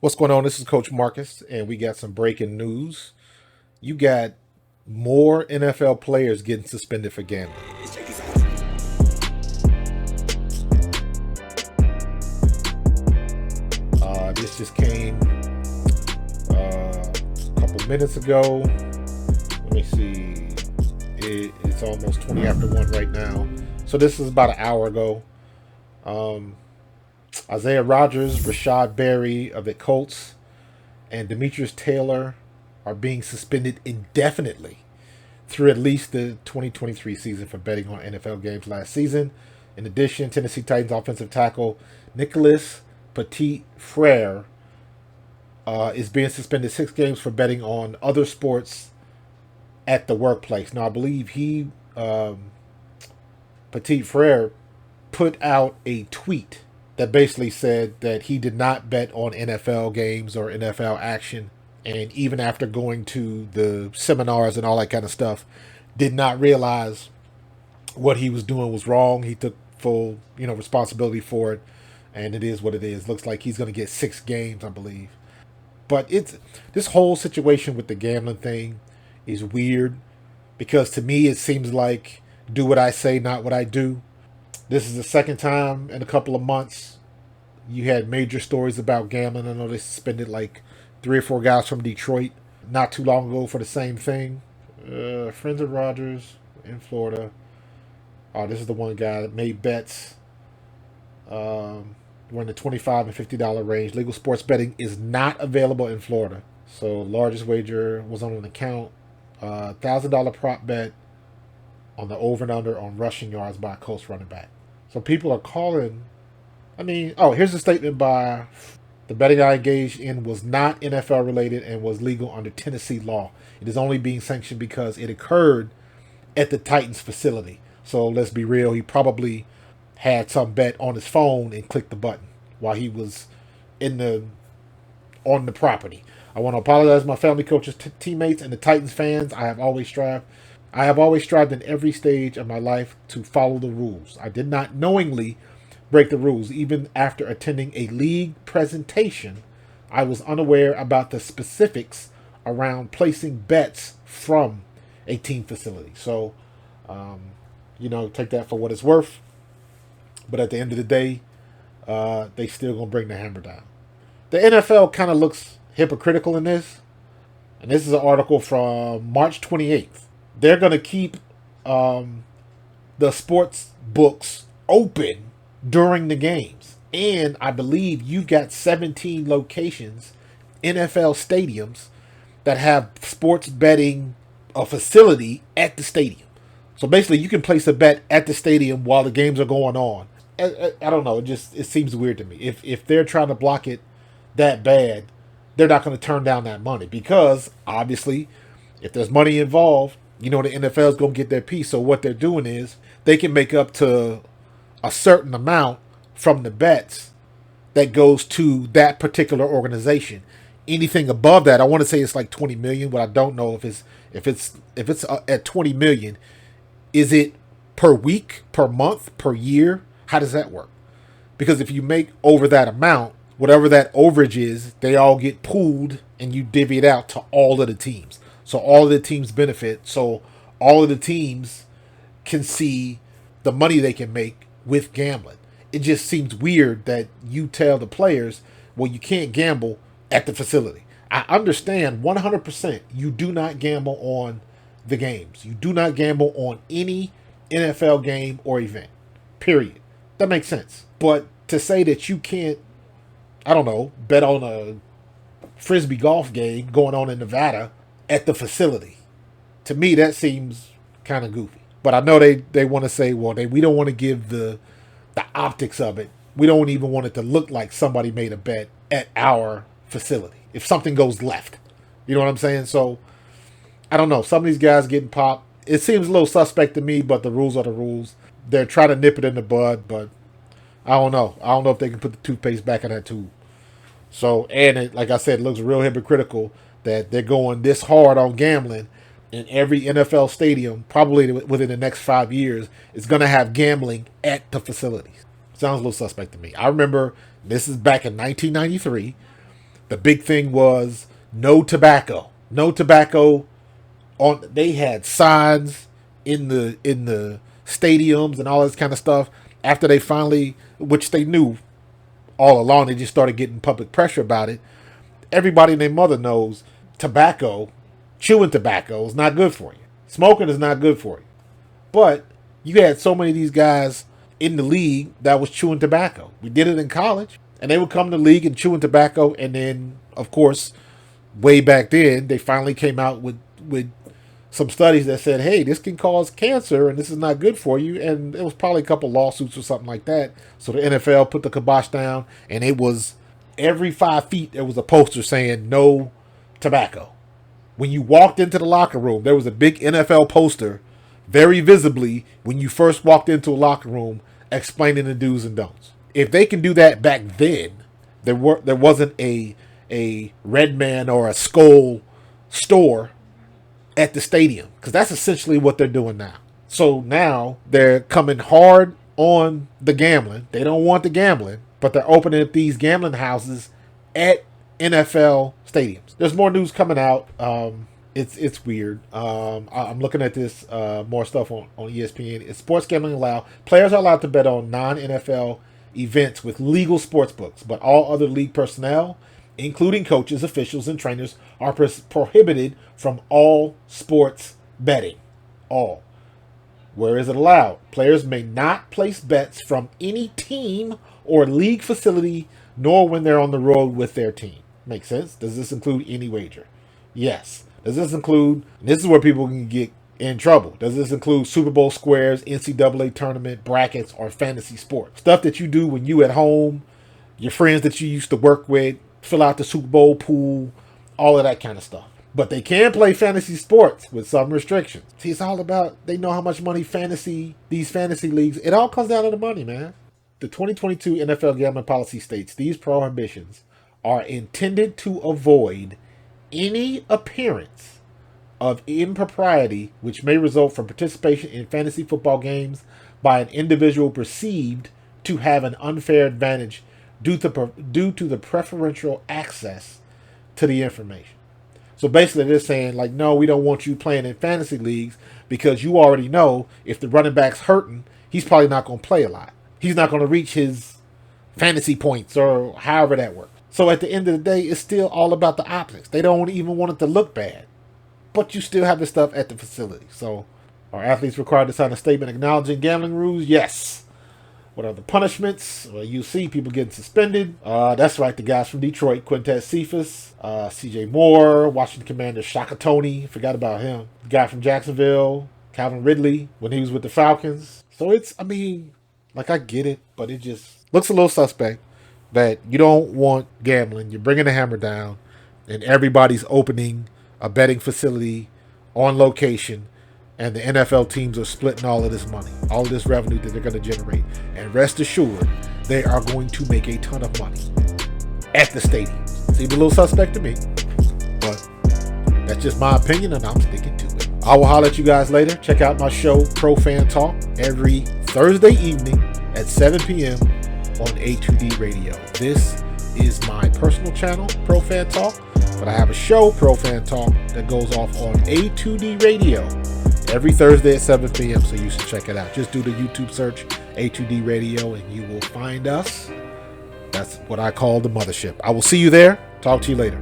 What's going on? This is Coach Marcus, and we got some breaking news. You got more NFL players getting suspended for gambling. This just came a couple minutes ago. Let me see. It's almost 20 after 1 right now. So this is about an hour ago. Isaiah Rodgers, Rashod Berry of the Colts, and Demetrius Taylor are being suspended indefinitely through at least the 2023 season for betting on NFL games last season. In addition, Tennessee Titans offensive tackle Nicholas Petit-Frere is being suspended 6 games for betting on other sports at the workplace. Now, I believe Petit-Frere, put out a tweet that basically said that he did not bet on NFL games or NFL action. And even after going to the seminars and all that kind of stuff, did not realize what he was doing was wrong. He took full, responsibility for it. And it is what it is. Looks like he's going to get 6 games, I believe. But this whole situation with the gambling thing is weird, because to me it seems like do what I say, not what I do. This is the second time in a couple of months you had major stories about gambling. I know they suspended like 3 or 4 guys from Detroit not too long ago for the same thing. Friends of Rodgers in Florida. Oh, this is the one guy that made bets. We're in the $25 and $50 range. Legal sports betting is not available in Florida. So largest wager was on an account. $1,000 prop bet on the over and under on rushing yards by a Colts running back. So people are calling. Here's a statement by the betting I engaged in was not NFL related and was legal under Tennessee law. It is only being sanctioned because it occurred at the Titans facility. So let's be real. He probably had some bet on his phone and clicked the button while he was on the property. I want to apologize to my family, coaches, teammates, and the Titans fans. I have always strived in every stage of my life to follow the rules. I did not knowingly break the rules. Even after attending a league presentation, I was unaware about the specifics around placing bets from a team facility. So, take that for what it's worth. But at the end of the day, they still going to bring the hammer down. The NFL kind of looks hypocritical in this. And this is an article from March 28th. They're going to keep the sports books open during the games. And I believe you've got 17 locations, NFL stadiums, that have sports betting a facility at the stadium. So basically you can place a bet at the stadium while the games are going on. I don't know. It seems weird to me. If they're trying to block it that bad, they're not going to turn down that money, because obviously if there's money involved, the NFL is going to get their piece. So what they're doing is they can make up to a certain amount from the bets that goes to that particular organization. Anything above that, I want to say it's like 20 million, but I don't know if it's at 20 million. Is it per week, per month, per year? How does that work? Because if you make over that amount, whatever that overage is, they all get pooled and you divvy it out to all of the teams. So all of the teams benefit. So all of the teams can see the money they can make with gambling. It just seems weird that you tell the players, well, you can't gamble at the facility. I understand 100% you do not gamble on the games. You do not gamble on any NFL game or event. Period. That makes sense. But to say that you can't, bet on a Frisbee golf game going on in Nevada at the facility, to me that seems kind of goofy. But I know they want to say, well, we don't want to give the optics of it. We don't even want it to look like somebody made a bet at our facility if something goes left. You know what I'm saying? So I don't know. Some of these guys getting popped. It seems a little suspect to me, but the rules are the rules. They're trying to nip it in the bud, but I don't know. I don't know if they can put the toothpaste back in that tube. So, and like I said, it looks real hypocritical that they're going this hard on gambling, and every NFL stadium, probably within the next 5 years, is going to have gambling at the facilities. Sounds a little suspect to me. I remember this is back in 1993. The big thing was no tobacco. No tobacco on. They had signs in the stadiums and all this kind of stuff. After they finally, which they knew all along, they just started getting public pressure about it. Everybody and their mother knows tobacco, chewing tobacco is not good for you. Smoking is not good for you. But you had so many of these guys in the league that was chewing tobacco. We did it in college, and they would come to the league and chewing tobacco, and then, of course, way back then, they finally came out with some studies that said, hey, this can cause cancer and this is not good for you. And it was probably a couple lawsuits or something like that. So the NFL put the kibosh down, and it was every 5 feet there was a poster saying no tobacco. When you walked into the locker room, there was a big NFL poster very visibly when you first walked into a locker room explaining the do's and don'ts. If they can do that back then, there wasn't a Red Man or a Skull store at the stadium, because that's essentially what they're doing now. So now they're coming hard on the gambling. They don't want the gambling, but they're opening up these gambling houses at NFL stadiums. There's more news coming out. It's weird. I'm looking at this more stuff on ESPN. Is sports gambling allowed? Players are allowed to bet on non-NFL events with legal sports books, but all other league personnel, including coaches, officials, and trainers, are prohibited from all sports betting. All. Where is it allowed? Players may not place bets from any team or league facility, nor when they're on the road with their team. Makes sense? Does this include any wager? Yes. Does this include, and this is where people can get in trouble, does this include Super Bowl squares, NCAA tournament, brackets, or fantasy sports? Stuff that you do when you at home, your friends that you used to work with, fill out the Super Bowl pool, all of that kind of stuff. But they can play fantasy sports with some restrictions. See, it's all about, they know how much money these fantasy leagues, it all comes down to the money, man. The 2022 NFL gambling policy states these prohibitions are intended to avoid any appearance of impropriety which may result from participation in fantasy football games by an individual perceived to have an unfair advantage due to the preferential access to the information. So basically they're saying, like, no, we don't want you playing in fantasy leagues because you already know if the running back's hurting, he's probably not going to play a lot. He's not going to reach his fantasy points or however that works. So at the end of the day, it's still all about the optics. They don't even want it to look bad. But you still have the stuff at the facility. So are athletes required to sign a statement acknowledging gambling rules? Yes. What are the punishments? Well, you see people getting suspended. That's right, the guys from Detroit, Quintez Cephas, CJ Moore, Washington Commander Shaka Toney, forgot about him. The guy from Jacksonville, Calvin Ridley, when he was with the Falcons. So it's, I mean, like, I get it, but it just looks a little suspect that you don't want gambling. You're bringing the hammer down, and everybody's opening a betting facility on location, and the NFL teams are splitting all of this money, all of this revenue that they're going to generate. And rest assured, they are going to make a ton of money at the stadium. Seems a little suspect to me, but that's just my opinion, and I'm sticking to it. I will holler at you guys later. Check out my show, Pro Fan Talk, every Thursday evening at 7 p.m. on A2D Radio. This is my personal channel, Pro Fan Talk, but I have a show, Pro Fan Talk, that goes off on A2D Radio every Thursday at 7 p.m., so you should check it out. Just do the YouTube search, A2D Radio, and you will find us. That's what I call the mothership. I will see you there. Talk to you later.